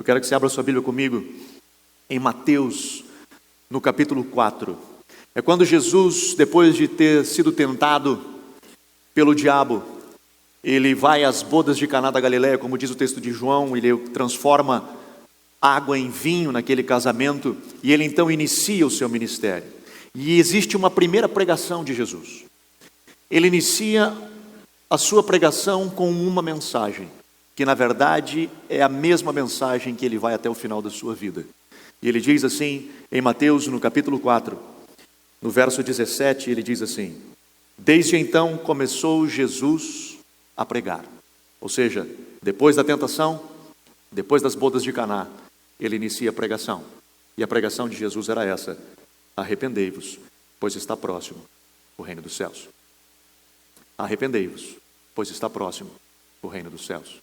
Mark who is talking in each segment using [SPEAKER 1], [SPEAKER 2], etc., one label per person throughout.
[SPEAKER 1] Eu quero que você abra sua Bíblia comigo em Mateus, no capítulo 4. É quando Jesus, depois de ter sido tentado pelo diabo, ele vai às bodas de Caná da Galileia, como diz o texto de João, ele transforma água em vinho naquele casamento, e ele então inicia o seu ministério. E existe uma primeira pregação de Jesus. Ele inicia a sua pregação com uma mensagem, que na verdade é a mesma mensagem que ele vai até o final da sua vida. E ele diz assim, em Mateus, no capítulo 4, no verso 17, ele diz assim: desde então começou Jesus a pregar. Ou seja, depois da tentação, depois das bodas de Caná, ele inicia a pregação. E a pregação de Jesus era essa: arrependei-vos, pois está próximo o reino dos céus. Arrependei-vos, pois está próximo o reino dos céus.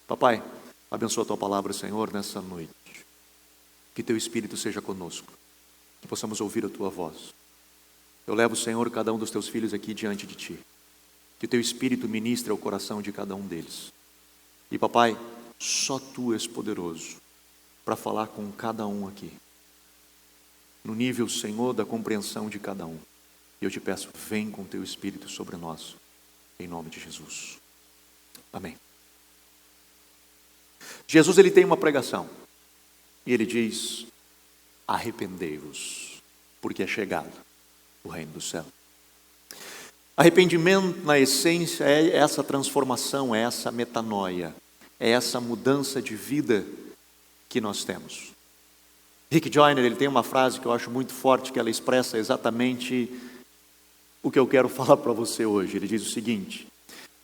[SPEAKER 1] Papai, abençoa a tua palavra, Senhor, nessa noite. Que teu Espírito seja conosco, que possamos ouvir a tua voz. Eu levo, Senhor, cada um dos teus filhos aqui diante de ti. Que teu Espírito ministre ao coração de cada um deles. E papai, só tu és poderoso para falar com cada um aqui, no nível, Senhor, da compreensão de cada um. E eu te peço, vem com teu Espírito sobre nós, em nome de Jesus. Amém. Jesus, ele tem uma pregação, e ele diz: arrependei-vos, porque é chegado o reino do céu. Arrependimento, na essência, é essa transformação, é essa metanoia, é essa mudança de vida que nós temos. Rick Joyner, ele tem uma frase que eu acho muito forte, que ela expressa exatamente o que eu quero falar para você hoje. Ele diz o seguinte: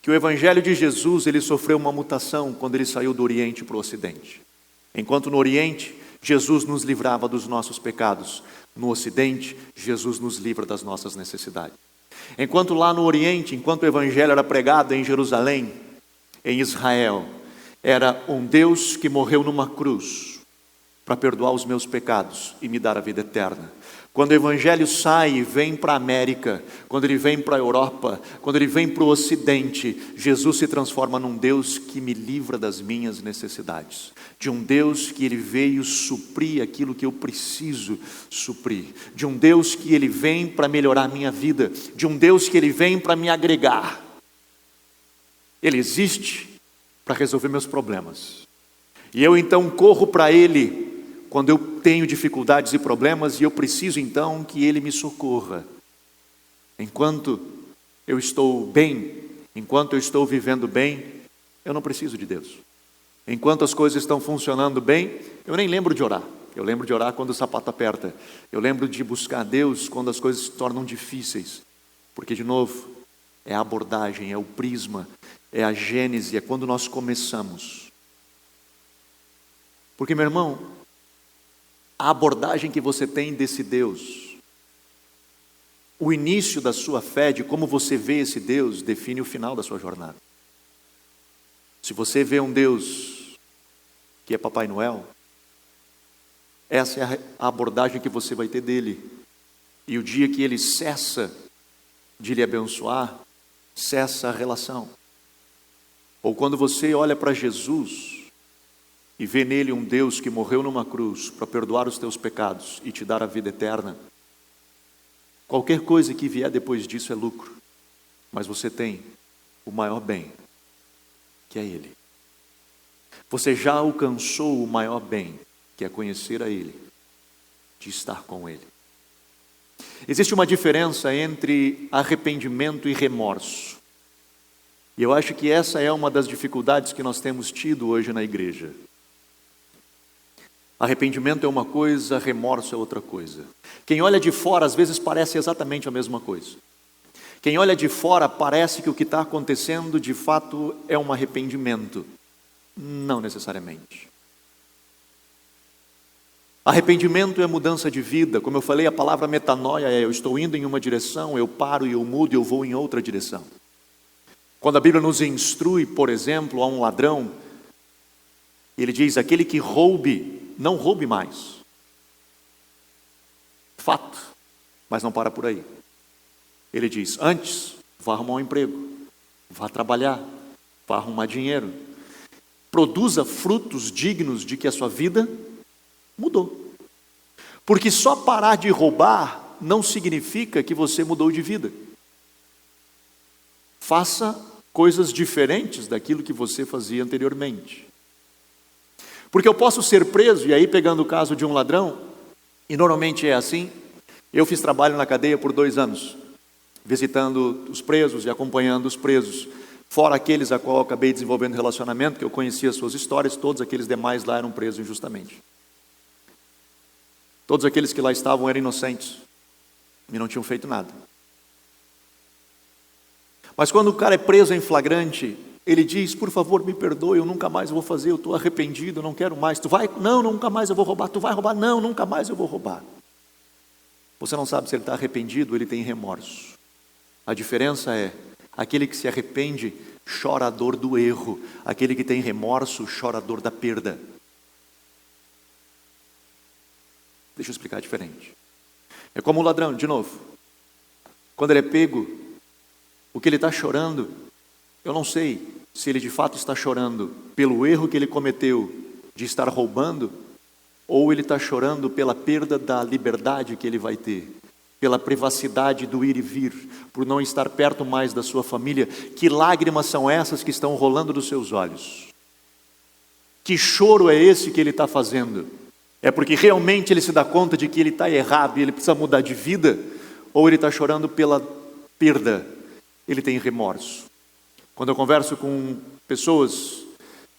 [SPEAKER 1] que o Evangelho de Jesus, ele sofreu uma mutação quando ele saiu do Oriente para o Ocidente. Enquanto no Oriente, Jesus nos livrava dos nossos pecados, no Ocidente, Jesus nos livra das nossas necessidades. Enquanto lá no Oriente, enquanto o Evangelho era pregado em Jerusalém, em Israel, era um Deus que morreu numa cruz para perdoar os meus pecados e me dar a vida eterna. Quando o Evangelho sai e vem para a América, quando ele vem para a Europa, quando ele vem para o Ocidente, Jesus se transforma num Deus que me livra das minhas necessidades, de um Deus que ele veio suprir aquilo que eu preciso suprir, de um Deus que ele vem para melhorar a minha vida, de um Deus que ele vem para me agregar. Ele existe para resolver meus problemas, e eu então corro para ele quando eu tenho dificuldades e problemas, e eu preciso então que ele me socorra. Enquanto eu estou bem, enquanto eu estou vivendo bem, eu não preciso de Deus. Enquanto as coisas estão funcionando bem, eu nem lembro de orar. Eu lembro de orar quando o sapato aperta. Eu lembro de buscar Deus quando as coisas se tornam difíceis. Porque, de novo, é a abordagem, é o prisma, é a gênese, é quando nós começamos. Porque, meu irmão, a abordagem que você tem desse Deus, o início da sua fé, de como você vê esse Deus, define o final da sua jornada. Se você vê um Deus que é Papai Noel, essa é a abordagem que você vai ter dele. E o dia que ele cessa de lhe abençoar, cessa a relação. Ou quando você olha para Jesus e vê nele um Deus que morreu numa cruz para perdoar os teus pecados e te dar a vida eterna, qualquer coisa que vier depois disso é lucro. Mas você tem o maior bem, que é Ele. Você já alcançou o maior bem, que é conhecer a Ele, de estar com Ele. Existe uma diferença entre arrependimento e remorso. E eu acho que essa é uma das dificuldades que nós temos tido hoje na igreja. Arrependimento é uma coisa, remorso é outra coisa. Quem olha de fora às vezes parece exatamente a mesma coisa. Quem olha de fora parece que o que está acontecendo de fato é um arrependimento. Não necessariamente. Arrependimento é mudança de vida. Como eu falei, a palavra metanoia é: eu estou indo em uma direção, eu paro e eu mudo e eu vou em outra direção. Quando a Bíblia nos instrui, por exemplo, a um ladrão, ele diz: aquele que roube, não roube mais. Fato, mas não para por aí. Ele diz: antes, vá arrumar um emprego, vá trabalhar, vá arrumar dinheiro. produza frutos dignos de que a sua vida mudou. Porque só parar de roubar não significa que você mudou de vida. Faça coisas diferentes daquilo que você fazia anteriormente. Porque eu posso ser preso, e aí pegando o caso de um ladrão, e normalmente é assim, eu fiz trabalho na cadeia por 2 anos, visitando os presos e acompanhando os presos, fora aqueles a qual eu acabei desenvolvendo relacionamento, que eu conhecia as suas histórias, todos aqueles demais lá eram presos injustamente. Todos aqueles que lá estavam eram inocentes, e não tinham feito nada. Mas quando o cara é preso em flagrante, ele diz, por favor, me perdoe, eu nunca mais vou fazer, eu estou arrependido, eu não quero mais. Tu vai? Não, nunca mais eu vou roubar. Tu vai roubar? Não, nunca mais eu vou roubar. Você não sabe se ele está arrependido ou ele tem remorso. A diferença é, aquele que se arrepende chora a dor do erro, aquele que tem remorso chora a dor da perda. Deixa eu explicar diferente. É como o ladrão, de novo. Quando ele é pego, o que ele está chorando, eu não sei se ele de fato está chorando pelo erro que ele cometeu de estar roubando, ou ele está chorando pela perda da liberdade que ele vai ter, pela privacidade do ir e vir, por não estar perto mais da sua família. Que lágrimas são essas que estão rolando dos seus olhos? Que choro é esse que ele está fazendo? É porque realmente ele se dá conta de que ele está errado e ele precisa mudar de vida? Ou ele está chorando pela perda? Ele tem remorso. Quando eu converso com pessoas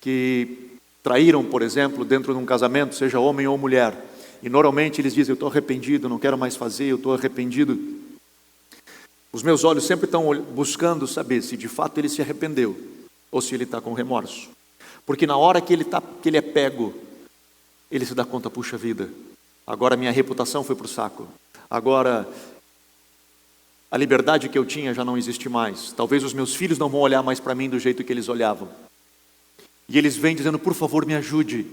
[SPEAKER 1] que traíram, por exemplo, dentro de um casamento, seja homem ou mulher, e normalmente eles dizem, eu estou arrependido, não quero mais fazer, eu estou arrependido. Os meus olhos sempre estão buscando saber se de fato ele se arrependeu, ou se ele está com remorso. Porque na hora que ele é pego, ele se dá conta, puxa vida, agora minha reputação foi para o saco, agora a liberdade que eu tinha já não existe mais, talvez os meus filhos não vão olhar mais para mim do jeito que eles olhavam. E eles vêm dizendo, por favor me ajude.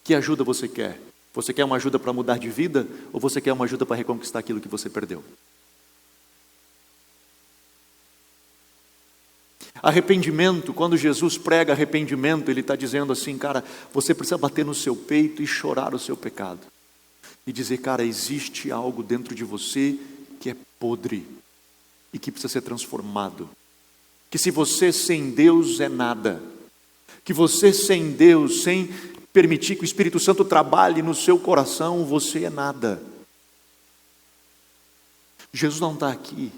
[SPEAKER 1] Que ajuda você quer? Você quer uma ajuda para mudar de vida, ou você quer uma ajuda para reconquistar aquilo que você perdeu? Arrependimento, quando Jesus prega arrependimento, Ele está dizendo assim, cara, você precisa bater no seu peito e chorar o seu pecado. E dizer, cara, existe algo dentro de você que é podre e que precisa ser transformado. Que se você sem Deus é nada. Que você sem Deus, sem permitir que o Espírito Santo trabalhe no seu coração, você é nada. Jesus não está aqui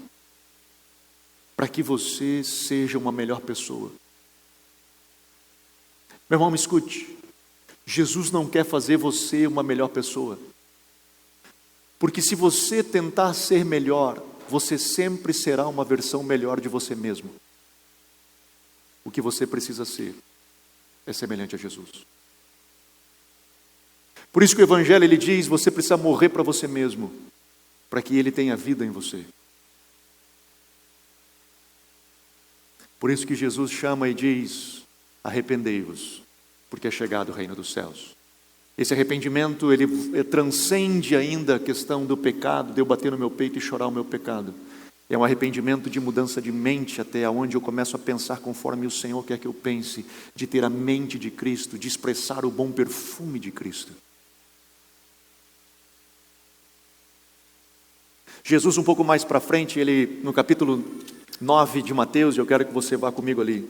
[SPEAKER 1] para que você seja uma melhor pessoa. Meu irmão, me escute. Jesus não quer fazer você uma melhor pessoa. Porque se você tentar ser melhor, você sempre será uma versão melhor de você mesmo. O que você precisa ser é semelhante a Jesus. Por isso que o Evangelho ele diz, você precisa morrer para você mesmo, para que Ele tenha vida em você. Por isso que Jesus chama e diz, arrependei-vos, porque é chegado o reino dos céus. Esse arrependimento, ele transcende ainda a questão do pecado, de eu bater no meu peito e chorar o meu pecado. É um arrependimento de mudança de mente, até onde eu começo a pensar conforme o Senhor quer que eu pense, de ter a mente de Cristo, de expressar o bom perfume de Cristo. Jesus, um pouco mais para frente, ele no capítulo 9 de Mateus, eu quero que você vá comigo ali.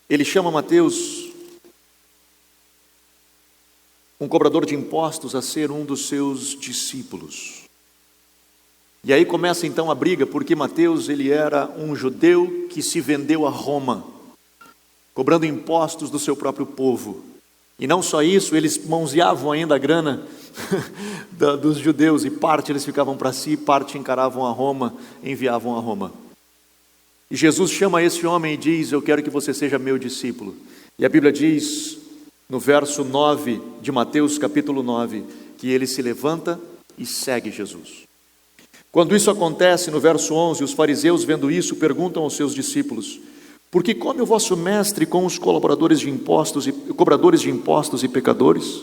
[SPEAKER 1] Ele chama Mateus, um cobrador de impostos, a ser um dos seus discípulos. E aí começa então a briga, porque Mateus ele era um judeu que se vendeu a Roma, cobrando impostos do seu próprio povo. E não só isso, eles manuseavam ainda a grana dos judeus, e parte eles ficavam para si, parte encaravam a Roma, enviavam a Roma. E Jesus chama esse homem e diz, eu quero que você seja meu discípulo. E a Bíblia diz, no verso 9 de Mateus capítulo 9, que ele se levanta e segue Jesus. Quando isso acontece, no verso 11, os fariseus, vendo isso, perguntam aos seus discípulos, por que come o vosso mestre com os cobradores de impostos e pecadores?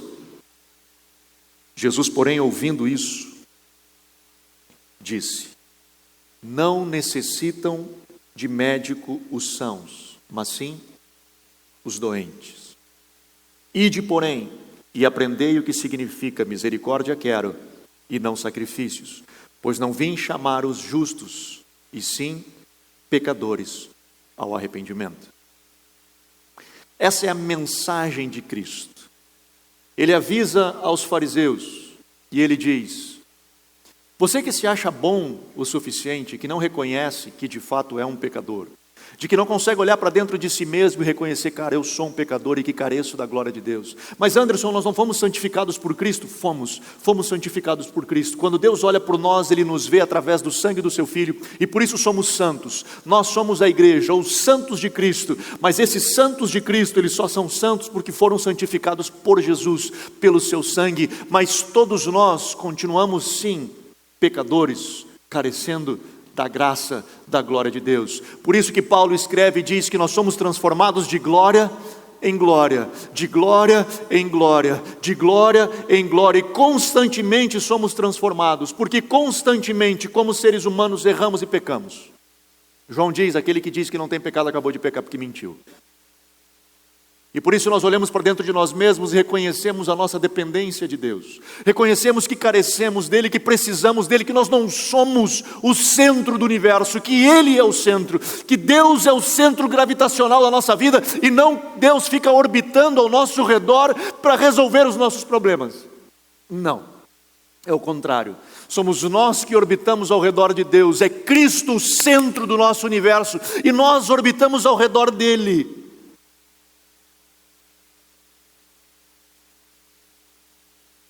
[SPEAKER 1] Jesus, porém, ouvindo isso, disse, não necessitam de médico os sãos, mas sim os doentes. Ide, porém, e aprendei o que significa misericórdia quero, e não sacrifícios, pois não vim chamar os justos, e sim pecadores ao arrependimento. Essa é a mensagem de Cristo. Ele avisa aos fariseus, e ele diz: você que se acha bom o suficiente, que não reconhece que de fato é um pecador, de que não consegue olhar para dentro de si mesmo e reconhecer, cara, eu sou um pecador e que careço da glória de Deus. Mas Anderson, nós não fomos santificados por Cristo? Fomos santificados por Cristo. Quando Deus olha por nós, Ele nos vê através do sangue do seu Filho, e por isso somos santos. Nós somos a igreja, os santos de Cristo, mas esses santos de Cristo, eles só são santos porque foram santificados por Jesus, pelo seu sangue, mas todos nós continuamos sim, pecadores, carecendo da graça, da glória de Deus. Por isso que Paulo escreve e diz que nós somos transformados de glória em glória, de glória em glória, de glória em glória, e constantemente somos transformados, porque constantemente, como seres humanos, erramos e pecamos. João diz, aquele que diz que não tem pecado acabou de pecar porque mentiu. E por isso nós olhamos para dentro de nós mesmos e reconhecemos a nossa dependência de Deus. Reconhecemos que carecemos dEle, que precisamos dEle, que nós não somos o centro do universo, que Ele é o centro, que Deus é o centro gravitacional da nossa vida e não Deus fica orbitando ao nosso redor para resolver os nossos problemas. Não, é o contrário. Somos nós que orbitamos ao redor de Deus, é Cristo o centro do nosso universo e nós orbitamos ao redor dEle.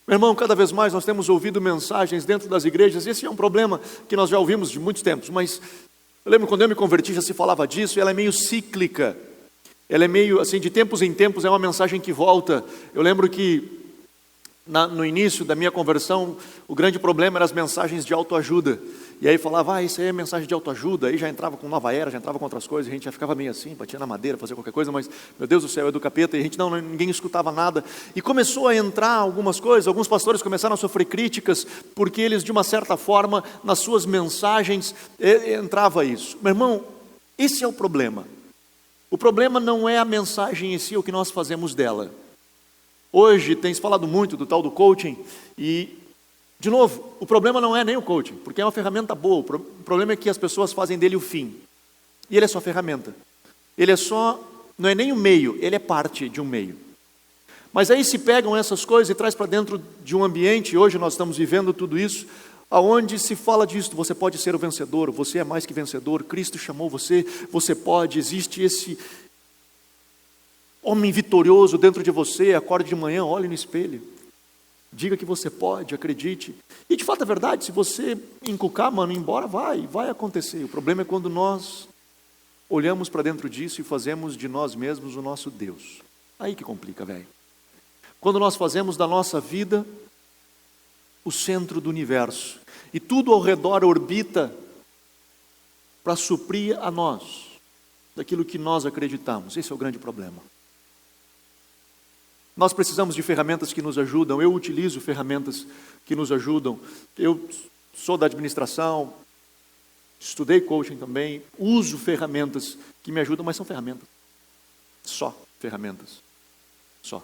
[SPEAKER 1] Meu irmão, cada vez mais nós temos ouvido mensagens dentro das igrejas, esse é um problema que nós já ouvimos de muitos tempos, mas eu lembro quando eu me converti já se falava disso, e ela é meio cíclica, ela é meio assim, de tempos em tempos é uma mensagem que volta. Eu lembro que no início da minha conversão, o grande problema eram as mensagens de autoajuda, e aí falava, isso aí é mensagem de autoajuda, aí já entrava com nova era, já entrava com outras coisas, a gente já ficava meio assim, batia na madeira, fazia qualquer coisa, mas meu Deus do céu, é do capeta, e a gente ninguém escutava nada, e começou a entrar algumas coisas, alguns pastores começaram a sofrer críticas, porque eles de uma certa forma, nas suas mensagens, entrava isso. Meu irmão, esse é o problema não é a mensagem em si, é o que nós fazemos dela. Hoje tem se falado muito do tal do coaching e, de novo, o problema não é nem o coaching, porque é uma ferramenta boa, o problema é que as pessoas fazem dele o fim, e ele é só ferramenta, não é nem o meio, ele é parte de um meio. Mas aí se pegam essas coisas e traz para dentro de um ambiente, hoje nós estamos vivendo tudo isso, aonde se fala disso, você pode ser o vencedor, você é mais que vencedor, Cristo chamou você, você pode, existe esse homem vitorioso dentro de você, acorde de manhã, olhe no espelho, diga que você pode, acredite, e de fato é verdade, se você encucar, embora vai acontecer. O problema é quando nós olhamos para dentro disso e fazemos de nós mesmos o nosso Deus, aí que complica, velho. Quando nós fazemos da nossa vida o centro do universo, e tudo ao redor orbita para suprir a nós, daquilo que nós acreditamos, esse é o grande problema. Nós precisamos de ferramentas que nos ajudam, eu utilizo ferramentas que nos ajudam, eu sou da administração, estudei coaching também, uso ferramentas que me ajudam, mas são ferramentas, só ferramentas, só.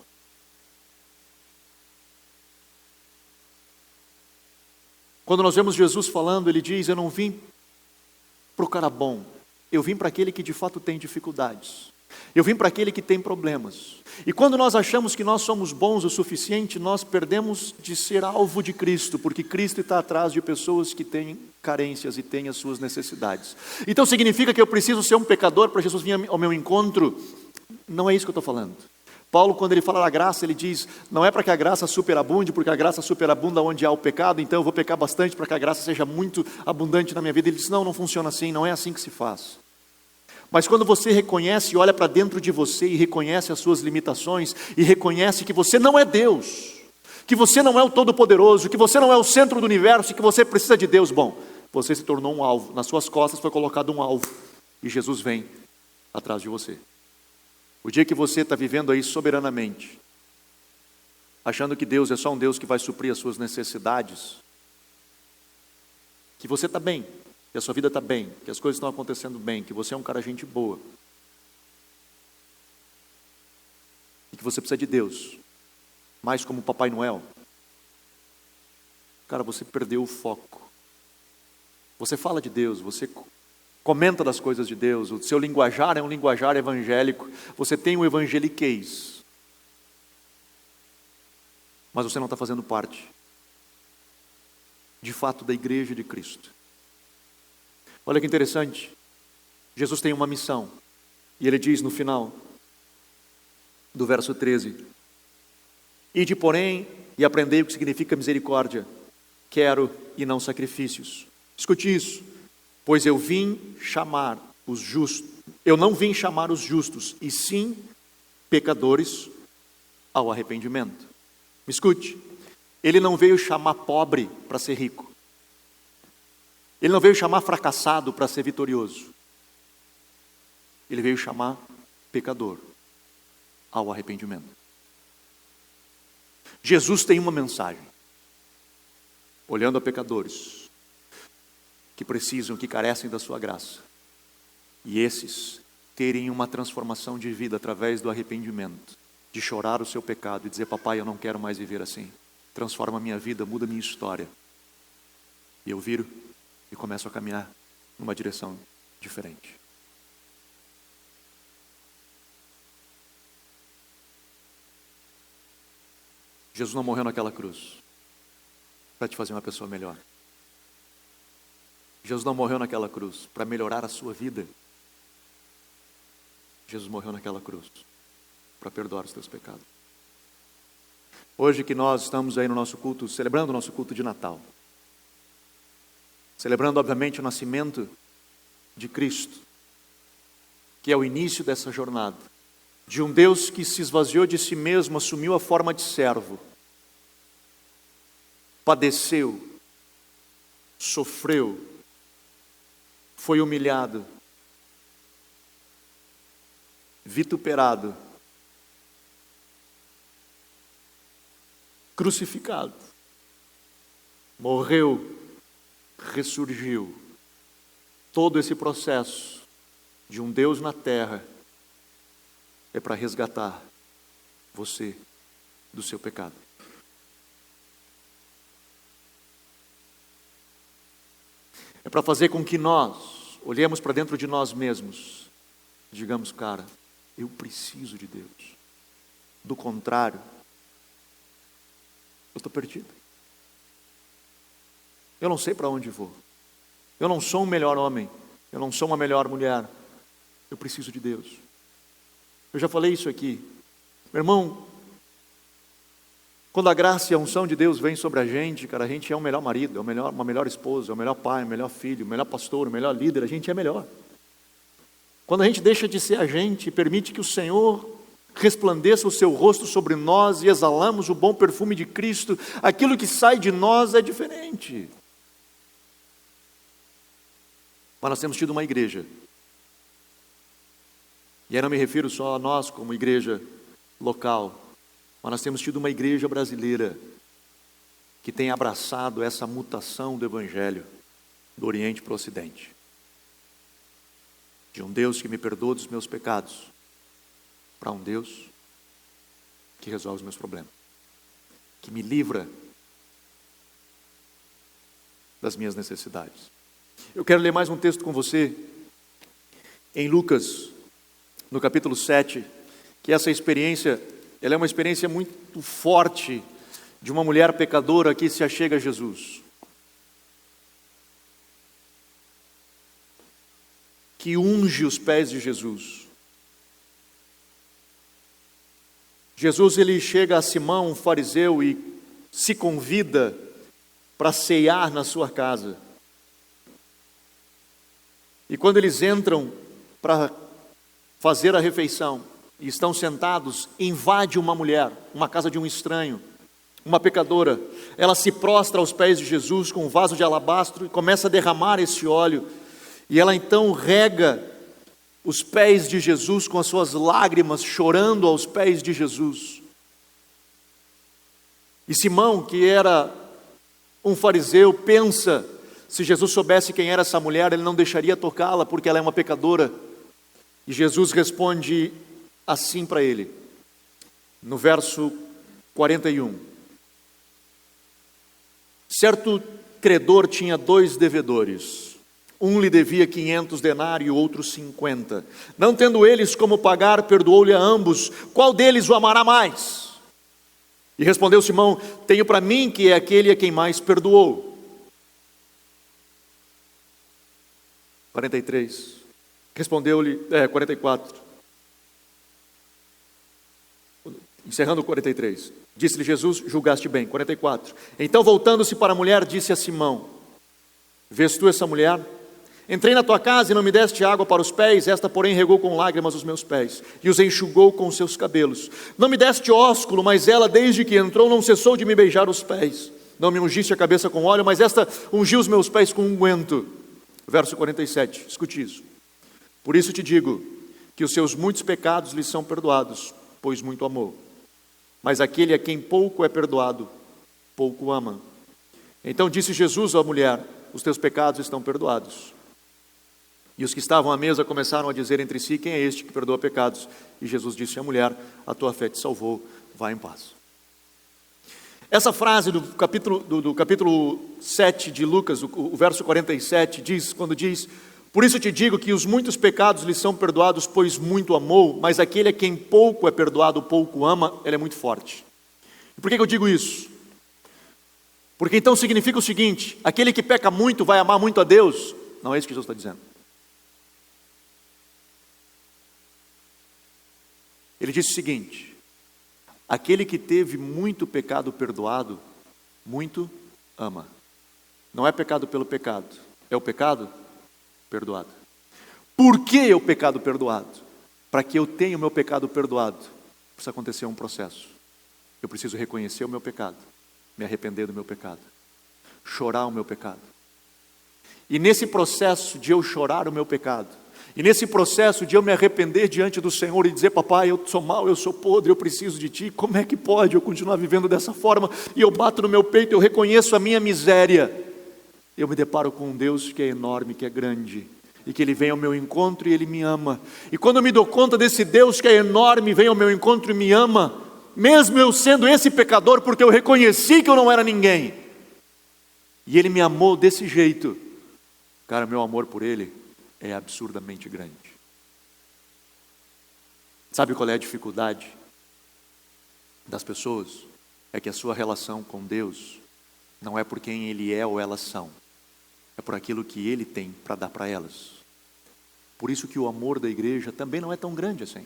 [SPEAKER 1] Quando nós vemos Jesus falando, Ele diz, eu não vim para o cara bom, eu vim para aquele que de fato tem dificuldades. Eu vim para aquele que tem problemas. E quando nós achamos que nós somos bons o suficiente, nós perdemos de ser alvo de Cristo, porque Cristo está atrás de pessoas que têm carências e têm as suas necessidades. Então significa que eu preciso ser um pecador para Jesus vir ao meu encontro? Não é isso que eu estou falando. Paulo, quando ele fala da graça, ele diz, não é para que a graça superabunde, porque a graça superabunda onde há o pecado, então eu vou pecar bastante para que a graça seja muito abundante na minha vida. Ele diz, não funciona assim, não é assim que se faz. Mas quando você reconhece e olha para dentro de você e reconhece as suas limitações e reconhece que você não é Deus, que você não é o Todo-Poderoso, que você não é o centro do universo e que você precisa de Deus, bom, você se tornou um alvo, nas suas costas foi colocado um alvo e Jesus vem atrás de você. O dia que você está vivendo aí soberanamente, achando que Deus é só um Deus que vai suprir as suas necessidades, que você está bem, que a sua vida está bem, que as coisas estão acontecendo bem, que você é um cara gente boa. você precisa de Deus, mais como Papai Noel, cara, você perdeu o foco. Você fala de Deus, você comenta das coisas de Deus, o seu linguajar é um linguajar evangélico, você tem um evangeliquez, mas você não está fazendo parte, de fato, da igreja de Cristo. Olha que interessante, Jesus tem uma missão, e Ele diz no final do verso 13, ide, porém, e aprendei o que significa misericórdia, quero e não sacrifícios. Escute isso, pois eu vim chamar os justos, eu não vim chamar os justos, e sim pecadores ao arrependimento. Me escute, Ele não veio chamar pobre para ser rico, Ele não veio chamar fracassado para ser vitorioso, Ele veio chamar pecador ao arrependimento. Jesus tem uma mensagem, olhando a pecadores que precisam, que carecem da sua graça, e esses terem uma transformação de vida através do arrependimento, de chorar o seu pecado e dizer, papai, eu não quero mais viver assim, transforma a minha vida, muda a minha história. E eu viro e começo a caminhar numa direção diferente. Jesus não morreu naquela cruz para te fazer uma pessoa melhor. Jesus não morreu naquela cruz para melhorar a sua vida. Jesus morreu naquela cruz para perdoar os teus pecados. Hoje que nós estamos aí no nosso culto, celebrando o nosso culto de Natal, celebrando obviamente o nascimento de Cristo, que é o início dessa jornada, de um Deus que se esvaziou de si mesmo, assumiu a forma de servo, padeceu, sofreu, foi humilhado, vituperado, crucificado, morreu, ressurgiu. Todo esse processo de um Deus na terra é para resgatar você do seu pecado. É para fazer com que nós olhemos para dentro de nós mesmos e digamos, cara, eu preciso de Deus. Do contrário, eu estou perdido. Eu não sei para onde vou. Eu não sou um melhor homem. Eu não sou uma melhor mulher. Eu preciso de Deus. Eu já falei isso aqui. Meu irmão, quando a graça e a unção de Deus vem sobre a gente, cara, a gente é um melhor marido, uma melhor esposa, um melhor pai, um melhor filho, um melhor pastor, um melhor líder, a gente é melhor. Quando a gente deixa de ser a gente e permite que o Senhor resplandeça o seu rosto sobre nós e exalamos o bom perfume de Cristo, aquilo que sai de nós é diferente. Mas nós temos tido uma igreja, e aí não me refiro só a nós como igreja local, mas nós temos tido uma igreja brasileira que tem abraçado essa mutação do Evangelho do Oriente para o Ocidente. De um Deus que me perdoa dos meus pecados, para um Deus que resolve os meus problemas, que me livra das minhas necessidades. Eu quero ler mais um texto com você, em Lucas, no capítulo 7, que essa experiência, ela é uma experiência muito forte de uma mulher pecadora que se achega a Jesus, que unge os pés de Jesus. Jesus, ele chega a Simão, um fariseu, e se convida para ceiar na sua casa. E quando eles entram para fazer a refeição, e estão sentados, invade uma mulher, uma casa de um estranho, uma pecadora. Ela se prostra aos pés de Jesus com um vaso de alabastro e começa a derramar esse óleo. E ela então rega os pés de Jesus com as suas lágrimas, chorando aos pés de Jesus. E Simão, que era um fariseu, pensa, se Jesus soubesse quem era essa mulher, ele não deixaria tocá-la, porque ela é uma pecadora. E Jesus responde assim para ele: no verso 41. Certo credor tinha 2 devedores. Um lhe devia 500 denários e outro 50. Não tendo eles como pagar, perdoou-lhe a ambos. Qual deles o amará mais? E respondeu Simão: tenho para mim que é aquele a quem mais perdoou. 43. Respondeu-lhe, 44. Encerrando o 43. Disse-lhe Jesus: julgaste bem. 44. Então, voltando-se para a mulher, disse a Simão: vês tu essa mulher? Entrei na tua casa e não me deste água para os pés, esta porém regou com lágrimas os meus pés e os enxugou com os seus cabelos. Não me deste ósculo, mas ela desde que entrou não cessou de me beijar os pés. Não me ungiste a cabeça com óleo, mas esta ungiu os meus pés com unguento. Verso 47, escute isso. Por isso te digo que os seus muitos pecados lhe são perdoados, pois muito amou. Mas aquele a quem pouco é perdoado, pouco ama. Então disse Jesus à mulher: os teus pecados estão perdoados. E os que estavam à mesa começaram a dizer entre si: quem é este que perdoa pecados? E Jesus disse à mulher: a tua fé te salvou, vá em paz. Essa frase do capítulo 7 de Lucas, o verso 47, quando diz: por isso te digo que os muitos pecados lhe são perdoados, pois muito amou, mas aquele a quem pouco é perdoado, pouco ama, ela é muito forte. E por que eu digo isso? Porque então significa o seguinte: aquele que peca muito vai amar muito a Deus? Não é isso que Jesus está dizendo. Ele disse o seguinte: aquele que teve muito pecado perdoado, muito ama. Não é pecado pelo pecado, é o pecado perdoado. Por que o pecado perdoado? Para que eu tenha o meu pecado perdoado, precisa acontecer um processo. Eu preciso reconhecer o meu pecado, me arrepender do meu pecado, chorar o meu pecado. E nesse processo de eu chorar o meu pecado, e nesse processo de eu me arrepender diante do Senhor e dizer: papai, eu sou mau, eu sou podre, eu preciso de ti, como é que pode eu continuar vivendo dessa forma? E eu bato no meu peito, eu reconheço a minha miséria. Eu me deparo com um Deus que é enorme, que é grande, e que Ele vem ao meu encontro e Ele me ama. E quando eu me dou conta desse Deus que é enorme, vem ao meu encontro e me ama, mesmo eu sendo esse pecador, porque eu reconheci que eu não era ninguém, e Ele me amou desse jeito, cara, meu amor por Ele é absurdamente grande. Sabe qual é a dificuldade das pessoas? É que a sua relação com Deus não é por quem Ele é ou elas são, é por aquilo que Ele tem para dar para elas. Por isso que o amor da igreja também não é tão grande assim.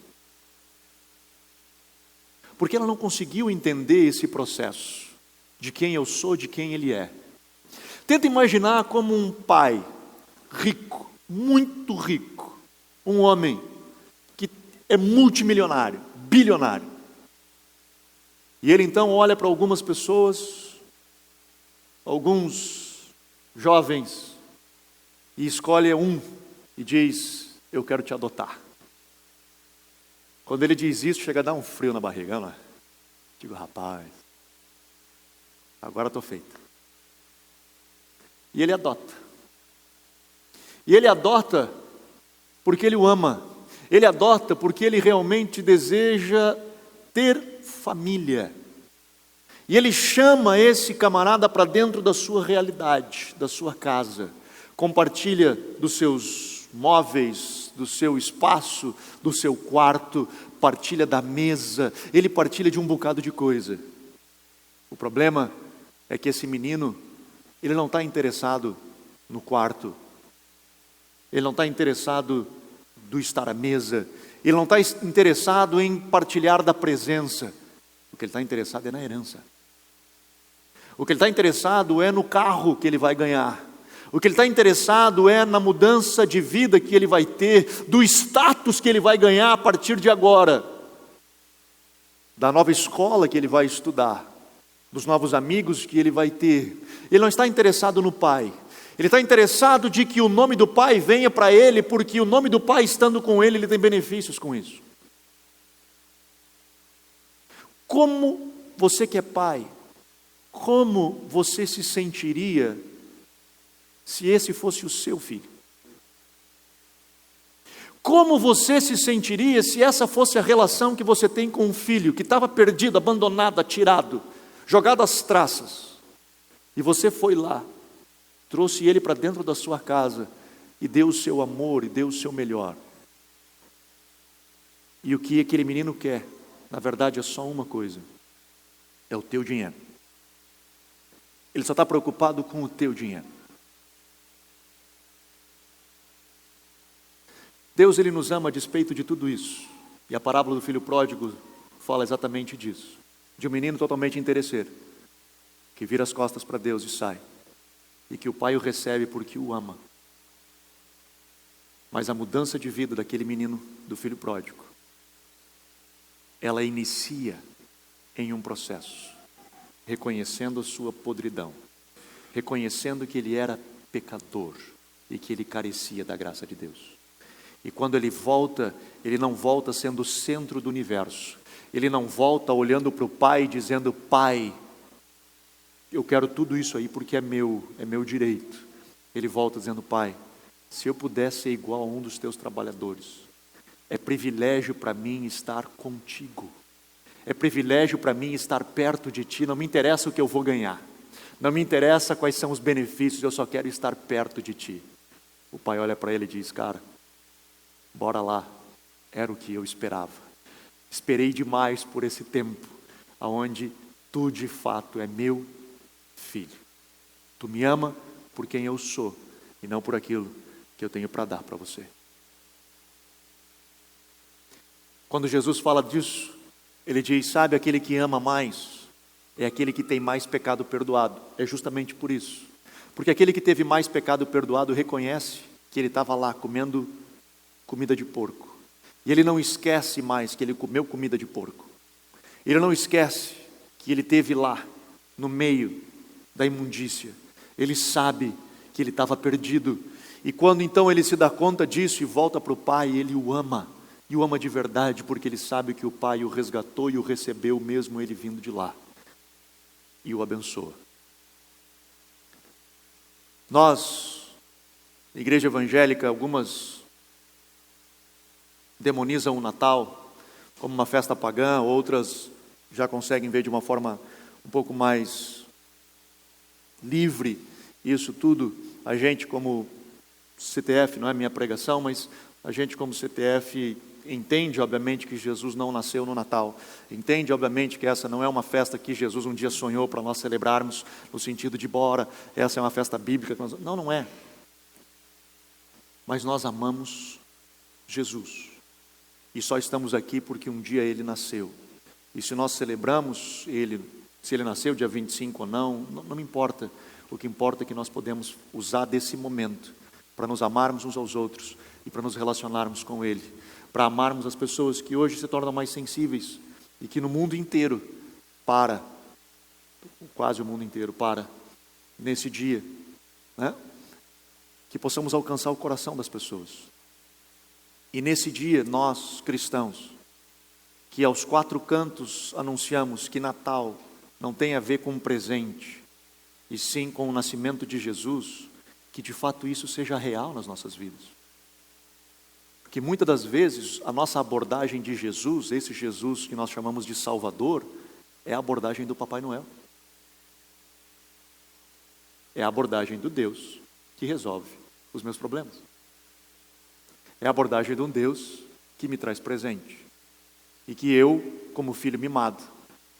[SPEAKER 1] Porque ela não conseguiu entender esse processo de quem eu sou, de quem Ele é. Tenta imaginar como um pai rico, muito rico, um homem que é multimilionário, bilionário. E ele então olha para algumas pessoas, alguns jovens, e escolhe um e diz: eu quero te adotar. Quando ele diz isso, chega a dar um frio na barriga, não é? Digo: rapaz, agora estou feito. E ele adota. E ele adota porque ele o ama. Ele adota porque ele realmente deseja ter família. E ele chama esse camarada para dentro da sua realidade, da sua casa. Compartilha dos seus móveis, do seu espaço, do seu quarto, partilha da mesa. Ele partilha de um bocado de coisa. O problema é que esse menino, ele não está interessado no quarto. Ele não está interessado do estar à mesa. Ele não está interessado em partilhar da presença. O que ele está interessado é na herança. O que ele está interessado é no carro que ele vai ganhar. O que ele está interessado é na mudança de vida que ele vai ter, do status que ele vai ganhar a partir de agora, da nova escola que ele vai estudar, dos novos amigos que ele vai ter. Ele não está interessado no pai. Ele está interessado de que o nome do pai venha para ele, porque o nome do pai estando com ele, ele tem benefícios com isso. Como você que é pai, como você se sentiria se esse fosse o seu filho? Como você se sentiria se essa fosse a relação que você tem com um filho que estava perdido, abandonado, atirado, jogado às traças, e você foi lá, trouxe ele para dentro da sua casa e deu o seu amor e deu o seu melhor. E o que aquele menino quer, na verdade, é só uma coisa: é o teu dinheiro. Ele só está preocupado com o teu dinheiro. Deus, Ele nos ama a despeito de tudo isso. E a parábola do filho pródigo fala exatamente disso. De um menino totalmente interesseiro, que vira as costas para Deus e sai. E que o pai o recebe porque o ama. Mas a mudança de vida daquele menino, do filho pródigo, ela inicia em um processo, reconhecendo a sua podridão, reconhecendo que ele era pecador e que ele carecia da graça de Deus. E quando ele volta, ele não volta sendo o centro do universo. Ele não volta olhando para o pai dizendo: pai, eu quero tudo isso aí porque é meu direito. Ele volta dizendo: pai, se eu pudesse ser igual a um dos teus trabalhadores, é privilégio para mim estar contigo. É privilégio para mim estar perto de ti. Não me interessa o que eu vou ganhar. Não me interessa quais são os benefícios, eu só quero estar perto de ti. O pai olha para ele e diz: cara, bora lá, era o que eu esperava. Esperei demais por esse tempo, aonde tu de fato é meu filho. Tu me ama por quem eu sou, e não por aquilo que eu tenho para dar para você. Quando Jesus fala disso, ele diz: sabe, aquele que ama mais, é aquele que tem mais pecado perdoado. É justamente por isso. Porque aquele que teve mais pecado perdoado reconhece que ele estava lá comendo comida de porco. E ele não esquece mais que ele comeu comida de porco. Ele não esquece que ele esteve lá, no meio da imundícia. Ele sabe que ele estava perdido. E quando então ele se dá conta disso e volta para o pai, ele o ama. E o ama de verdade, porque ele sabe que o pai o resgatou e o recebeu, mesmo ele vindo de lá. E o abençoa. Nós, igreja evangélica, algumas demonizam o Natal como uma festa pagã, outras já conseguem ver de uma forma um pouco mais livre isso tudo. A gente como CTF, não é minha pregação, mas a gente como CTF entende obviamente que Jesus não nasceu no Natal, entende obviamente que essa não é uma festa que Jesus um dia sonhou para nós celebrarmos, no sentido de bora, essa é uma festa bíblica. Não, não é. Mas nós amamos Jesus. E só estamos aqui porque um dia Ele nasceu. E se nós celebramos Ele, se Ele nasceu dia 25 ou não me importa. O que importa é que nós podemos usar desse momento para nos amarmos uns aos outros e para nos relacionarmos com Ele. Para amarmos as pessoas que hoje se tornam mais sensíveis e que no mundo inteiro quase o mundo inteiro nesse dia, né? Que possamos alcançar o coração das pessoas. E nesse dia, nós, cristãos, que aos quatro cantos anunciamos que Natal não tem a ver com um presente, e sim com o nascimento de Jesus, que de fato isso seja real nas nossas vidas. Porque muitas das vezes a nossa abordagem de Jesus, esse Jesus que nós chamamos de Salvador, é a abordagem do Papai Noel. É a abordagem do Deus que resolve os meus problemas. É a abordagem de um Deus que me traz presente. E que eu, como filho mimado,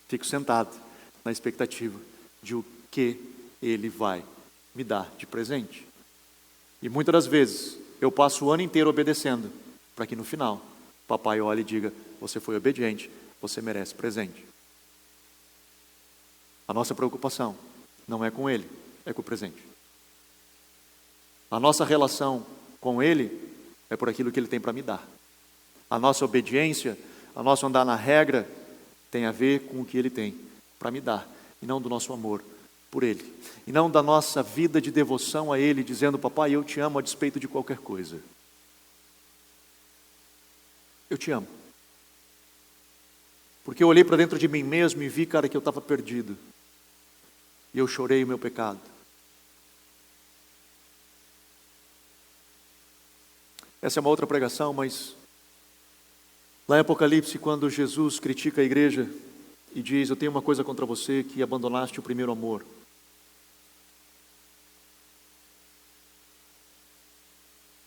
[SPEAKER 1] fico sentado na expectativa de o que Ele vai me dar de presente. E muitas das vezes eu passo o ano inteiro obedecendo, para que no final papai olhe e diga: você foi obediente, você merece presente. A nossa preocupação não é com Ele, é com o presente. A nossa relação com Ele é por aquilo que Ele tem para me dar. A nossa obediência, a nosso andar na regra, tem a ver com o que Ele tem para me dar, e não do nosso amor por Ele, e não da nossa vida de devoção a Ele, dizendo: papai, eu te amo a despeito de qualquer coisa. Eu te amo. Porque eu olhei para dentro de mim mesmo e vi, cara, que eu estava perdido. E eu chorei o meu pecado. Essa é uma outra pregação, mas lá em Apocalipse, quando Jesus critica a igreja e diz: eu tenho uma coisa contra você, que abandonaste o primeiro amor.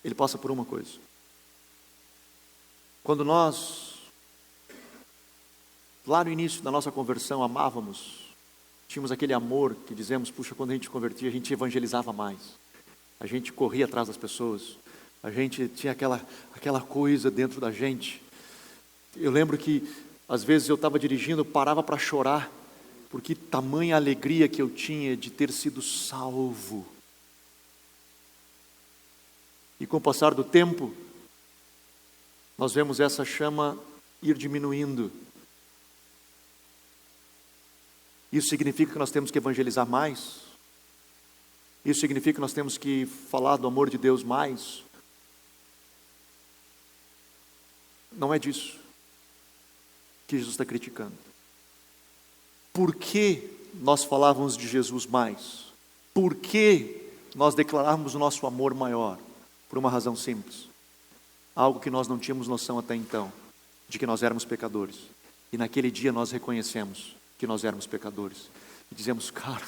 [SPEAKER 1] Ele passa por uma coisa. Quando nós, lá no início da nossa conversão, amávamos, tínhamos aquele amor que dizemos, puxa, quando a gente convertia, a gente evangelizava mais. A gente corria atrás das pessoas. A gente tinha aquela coisa dentro da gente. Eu lembro que, às vezes, eu estava dirigindo, eu parava para chorar, porque tamanha alegria que eu tinha de ter sido salvo. E com o passar do tempo, nós vemos essa chama ir diminuindo. Isso significa que nós temos que evangelizar mais? Isso significa que nós temos que falar do amor de Deus mais? Não é disso que Jesus está criticando. Por que nós falávamos de Jesus mais? Por que nós declarávamos o nosso amor maior? Por uma razão simples. Algo que nós não tínhamos noção até então, de que nós éramos pecadores. E naquele dia nós reconhecemos que nós éramos pecadores. E dizemos, cara,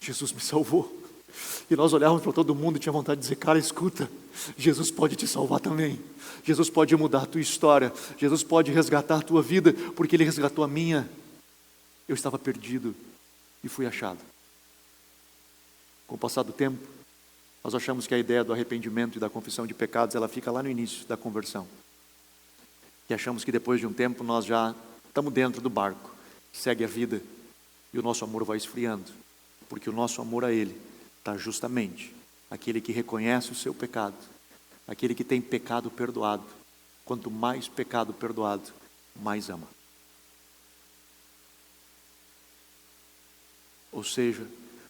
[SPEAKER 1] Jesus me salvou. E nós olhávamos para todo mundo e tinha vontade de dizer, cara, escuta, Jesus pode te salvar também. Jesus pode mudar a tua história. Jesus pode resgatar a tua vida, porque Ele resgatou a minha. Eu estava perdido e fui achado. Com o passar do tempo, nós achamos que a ideia do arrependimento e da confissão de pecados, ela fica lá no início da conversão. E achamos que depois de um tempo nós já estamos dentro do barco, segue a vida, e o nosso amor vai esfriando, porque o nosso amor a Ele está justamente aquele que reconhece o seu pecado, aquele que tem pecado perdoado. Quanto mais pecado perdoado, mais ama. Ou seja,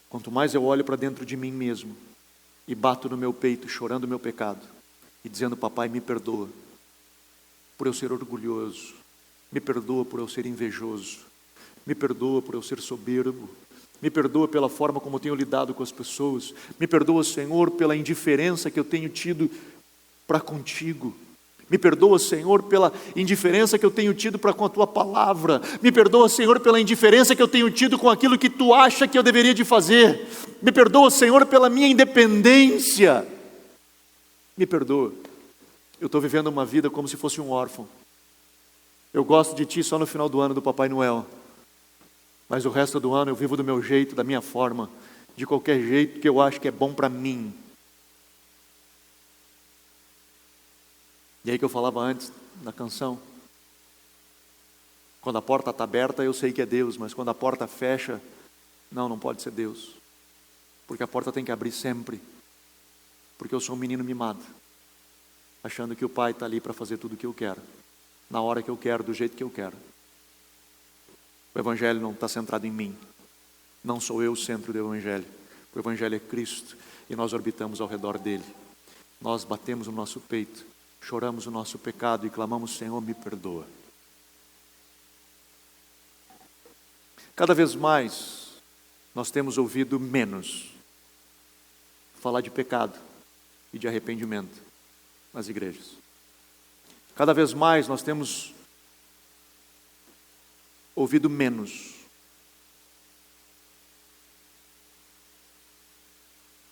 [SPEAKER 1] quanto mais eu olho para dentro de mim mesmo, e bato no meu peito, chorando o meu pecado, e dizendo, papai, me perdoa, por eu ser orgulhoso, me perdoa por eu ser invejoso, me perdoa por eu ser soberbo, me perdoa pela forma como eu tenho lidado com as pessoas, me perdoa, Senhor, pela indiferença que eu tenho tido para contigo, me perdoa, Senhor, pela indiferença que eu tenho tido para com a Tua palavra. Me perdoa, Senhor, pela indiferença que eu tenho tido com aquilo que Tu acha que eu deveria de fazer. Me perdoa, Senhor, pela minha independência. Me perdoa. Eu estou vivendo uma vida como se fosse um órfão. Eu gosto de Ti só no final do ano do Papai Noel. Mas o resto do ano eu vivo do meu jeito, da minha forma, de qualquer jeito que eu acho que é bom para mim. E aí que eu falava antes na canção, quando a porta está aberta eu sei que é Deus, mas quando a porta fecha, não pode ser Deus, porque a porta tem que abrir sempre, porque eu sou um menino mimado, achando que o Pai está ali para fazer tudo o que eu quero, na hora que eu quero, do jeito que eu quero. O Evangelho não está centrado em mim, não sou eu o centro do Evangelho, o Evangelho é Cristo, e nós orbitamos ao redor dele, nós batemos no nosso peito, choramos o nosso pecado e clamamos, Senhor, me perdoa. Cada vez mais, nós temos ouvido menos falar de pecado e de arrependimento nas igrejas. Cada vez mais, nós temos ouvido menos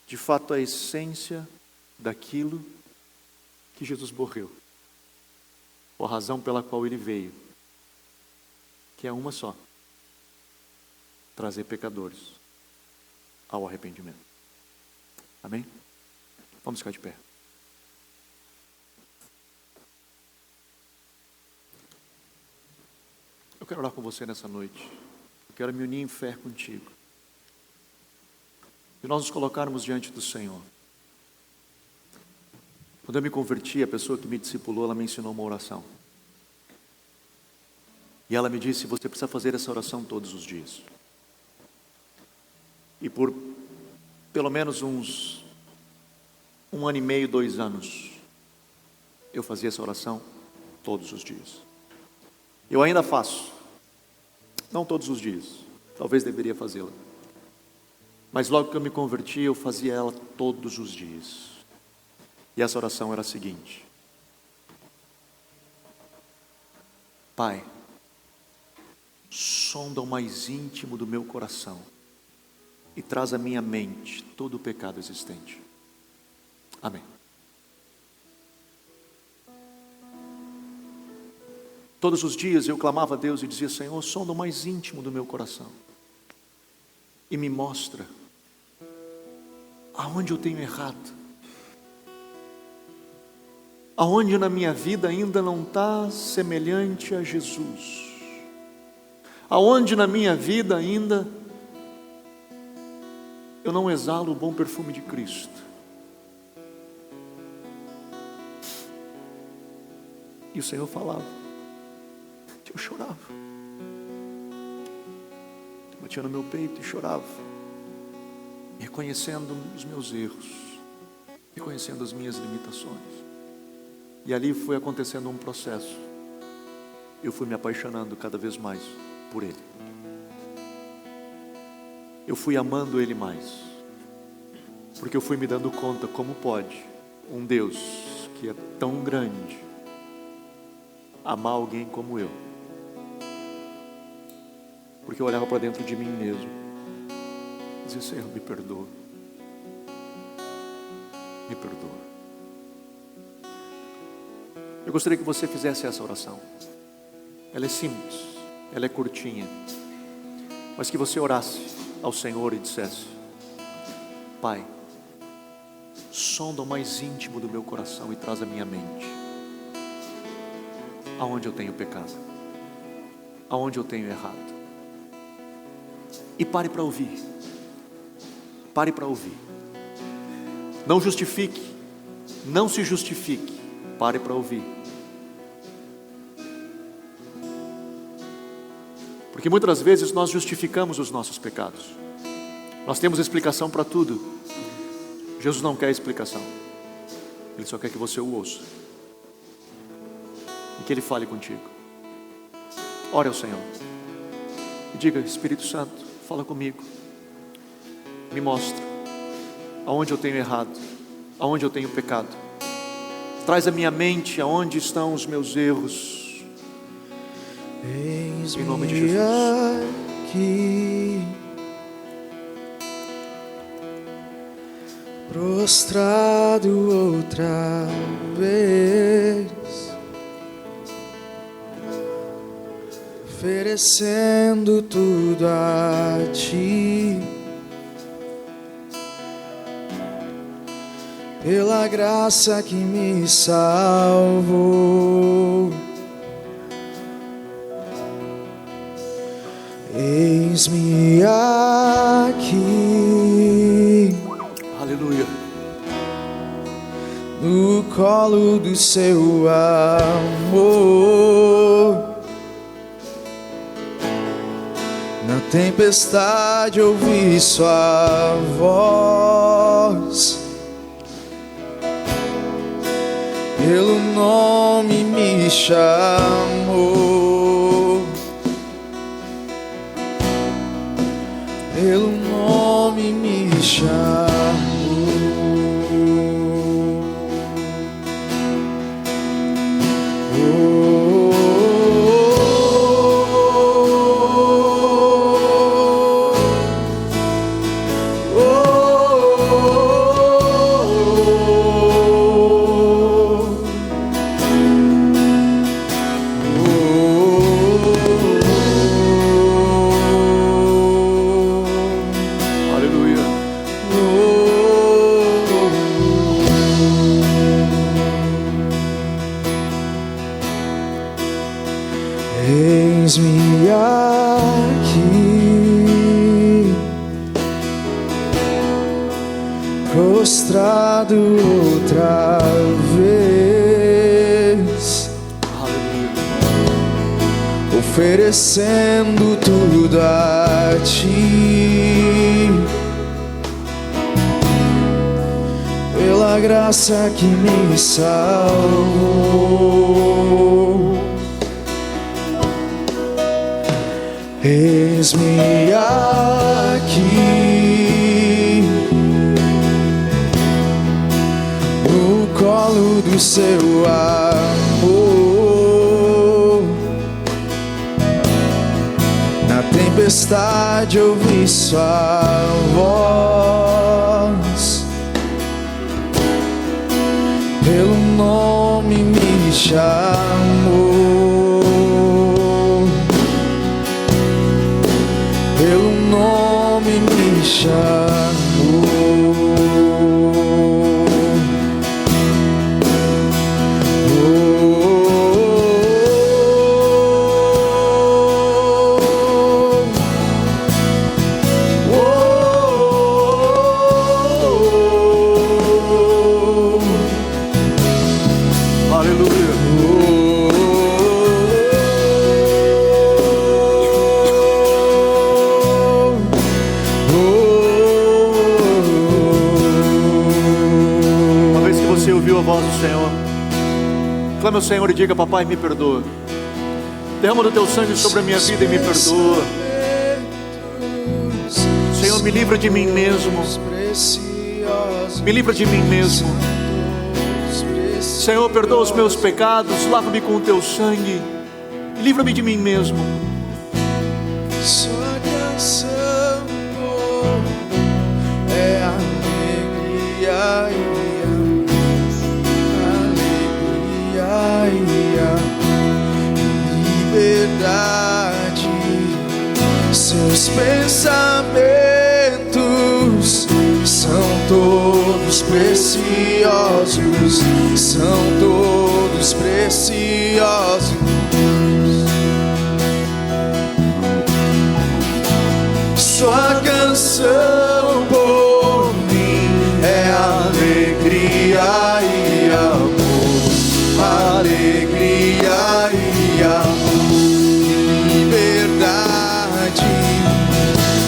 [SPEAKER 1] de fato a essência daquilo que Jesus morreu, a razão pela qual Ele veio, que é uma só: trazer pecadores ao arrependimento. Amém? Vamos ficar de pé. Eu quero orar com você nessa noite. Eu quero me unir em fé contigo. E nós nos colocarmos diante do Senhor. Quando eu me converti, a pessoa que me discipulou, ela me ensinou uma oração. E ela me disse, você precisa fazer essa oração todos os dias. E por pelo menos uns 1 ano e meio, 2 anos, eu fazia essa oração todos os dias. Eu ainda faço. Não todos os dias. Talvez deveria fazê-la. Mas logo que eu me converti, eu fazia ela todos os dias. E essa oração era a seguinte: Pai, sonda o mais íntimo do meu coração e traz à minha mente todo o pecado existente. Amém. Todos os dias eu clamava a Deus e dizia: Senhor, sonda o mais íntimo do meu coração e me mostra aonde eu tenho errado, aonde na minha vida ainda não está semelhante a Jesus, aonde na minha vida ainda eu não exalo o bom perfume de Cristo. E o Senhor falava, eu chorava, eu batia no meu peito e chorava, reconhecendo os meus erros, reconhecendo as minhas limitações. E ali foi acontecendo um processo. Eu fui me apaixonando cada vez mais por Ele. Eu fui amando Ele mais, porque eu fui me dando conta como pode um Deus que é tão grande amar alguém como eu. Porque eu olhava para dentro de mim mesmo e dizia: Senhor, me perdoa, me perdoa. Eu gostaria que você fizesse essa oração. Ela é simples, ela é curtinha, mas que você orasse ao Senhor e dissesse: Pai, sonda o mais íntimo do meu coração e traz à minha mente aonde eu tenho pecado, aonde eu tenho errado. E pare para ouvir. Pare para ouvir. Não justifique, não se justifique. Pare para ouvir. Porque muitas vezes nós justificamos os nossos pecados. Nós temos explicação para tudo. Jesus não quer explicação. Ele só quer que você o ouça e que Ele fale contigo. Ore ao Senhor e diga: Espírito Santo, fala comigo, me mostra aonde eu tenho errado, aonde eu tenho pecado. Traz à minha mente aonde estão os meus erros. Em nome de Jesus. Aqui,
[SPEAKER 2] prostrado outra vez, oferecendo tudo a Ti, pela graça que me salvou. Eis-me aqui,
[SPEAKER 1] aleluia,
[SPEAKER 2] no colo do Seu amor. Na tempestade ouvi Sua voz, pelo nome me chamou, pelo nome me chamou. Eis-me aqui, prostrado outra vez, oferecendo tudo a Ti, pela graça que me salvou. Eis-me aqui, no colo do Seu amor, tempestade ouvi sua voz, pelo nome me chamou, pelo nome me chamou.
[SPEAKER 1] Clame ao Senhor e diga: papai, me perdoa. Derrama do teu sangue sobre a minha vida e me perdoa. Senhor, me livra de mim mesmo. Me livra de mim mesmo. Senhor, perdoa os meus pecados, lava-me com o teu sangue, livra-me de mim mesmo.
[SPEAKER 2] Sua canção é alegria e liberdade. Seus pensamentos são todos preciosos, são todos preciosos. Sua canção por mim é alegria e amor, alegria e amor, liberdade.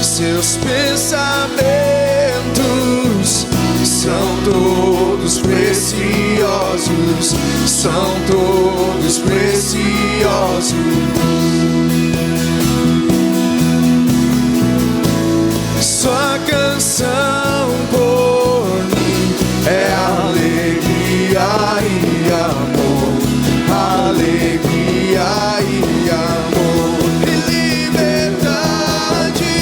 [SPEAKER 2] Seus pensamentos são todos preciosos, são todos preciosos. Sua canção por mim é alegria e amor, alegria e amor e liberdade.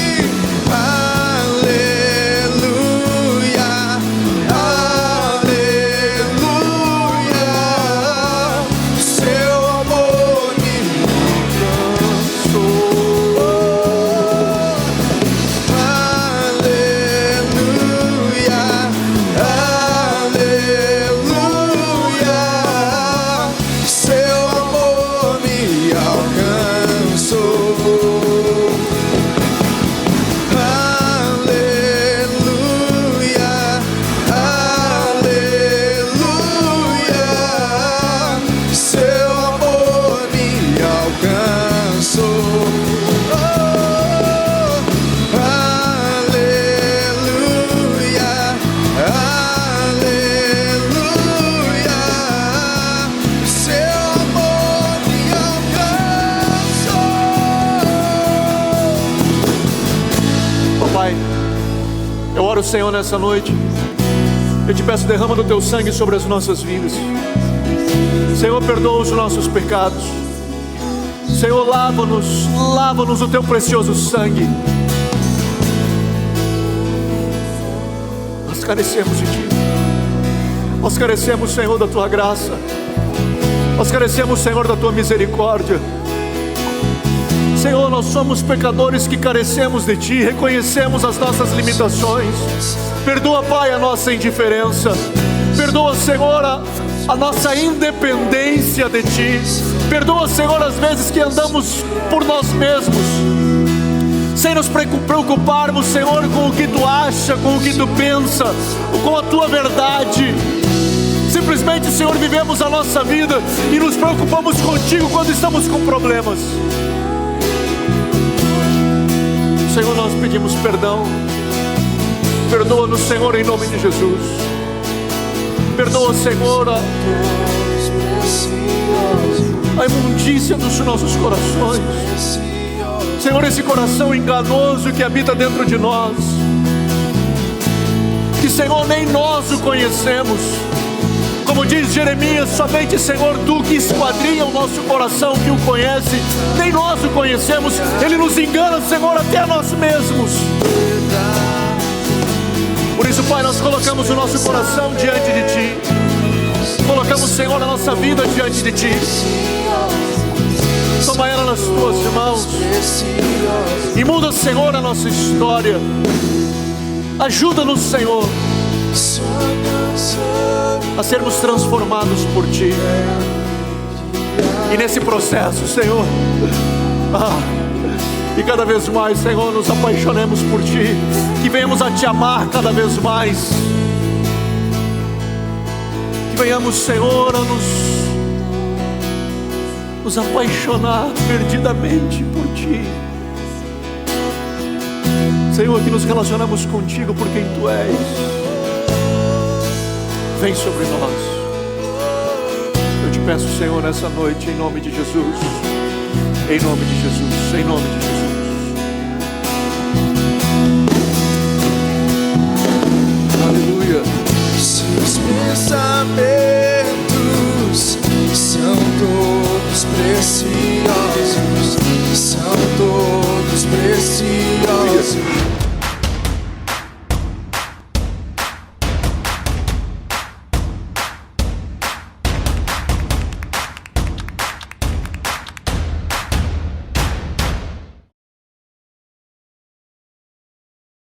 [SPEAKER 2] Aleluia, aleluia. Seu amor me alcançou.
[SPEAKER 1] Senhor, nessa noite eu te peço, derrama do teu sangue sobre as nossas vidas. Senhor, perdoa os nossos pecados. Senhor, lava-nos, lava-nos o teu precioso sangue. Nós carecemos de ti. Nós carecemos, Senhor, da tua graça. Nós carecemos, Senhor, da tua misericórdia. Senhor, nós somos pecadores que carecemos de ti, reconhecemos as nossas limitações. Perdoa, Pai, a nossa indiferença. Perdoa, Senhor, a nossa independência de ti. Perdoa, Senhor, as vezes que andamos por nós mesmos, sem nos preocuparmos, Senhor, com o que tu acha, com o que tu pensa, com a tua verdade. Simplesmente, Senhor, vivemos a nossa vida e nos preocupamos contigo quando estamos com problemas. Senhor, nós pedimos perdão. Perdoa-nos, Senhor, em nome de Jesus. Perdoa, Senhor, a imundícia dos nossos corações. Senhor, esse coração enganoso que habita dentro de nós, que, Senhor, nem nós o conhecemos. Como diz Jeremias, somente, Senhor, Tu que esquadrinha o nosso coração, que o conhece, nem nós o conhecemos. Ele nos engana, Senhor, até a nós mesmos. Por isso, Pai, nós colocamos o nosso coração diante de Ti. Colocamos, Senhor, a nossa vida diante de Ti. Toma ela nas Tuas mãos e muda, Senhor, a nossa história. Ajuda-nos, Senhor, a sermos transformados por Ti. E nesse processo, Senhor, e cada vez mais, Senhor, nos apaixonemos por Ti, que venhamos a Te amar cada vez mais, que venhamos, Senhor, a nos apaixonar perdidamente por Ti. Senhor, que nos relacionamos contigo por quem Tu és. Vem sobre nós. Eu te peço, Senhor, nessa noite, em nome de Jesus. Em nome de Jesus, em nome de Jesus. Aleluia.
[SPEAKER 2] Seus pensamentos são todos preciosos, são todos preciosos.